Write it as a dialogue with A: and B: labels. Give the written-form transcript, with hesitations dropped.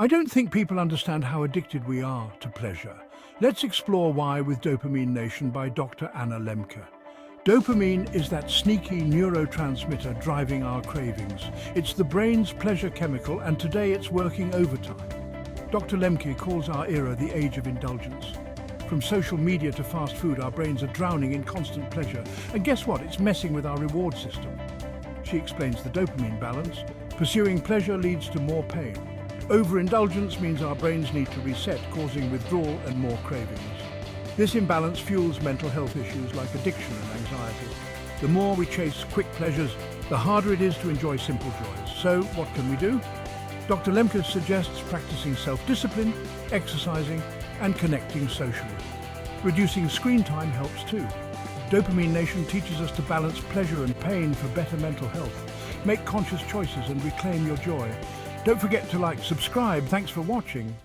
A: I don't think people understand how addicted we are to pleasure. Let's explore why with Dopamine Nation by Dr. Anna Lembke. Dopamine is that sneaky neurotransmitter driving our cravings. It's the brain's pleasure chemical, and today it's working overtime. Dr. Lembke calls our era the age of indulgence. From social media to fast food, our brains are drowning in constant pleasure. And guess what? It's messing with our reward system. She explains the dopamine balance. Pursuing pleasure leads to more pain. Overindulgence means our brains need to reset, causing withdrawal and more cravings. This imbalance fuels mental health issues like addiction and anxiety. The more we chase quick pleasures, the harder it is to enjoy simple joys. So, what can we do? Dr. Lembke suggests practicing self-discipline, exercising, and connecting socially. Reducing screen time helps too. Dopamine Nation teaches us to balance pleasure and pain for better mental health. Make conscious choices and reclaim your joy. Don't forget to subscribe. Thanks for watching.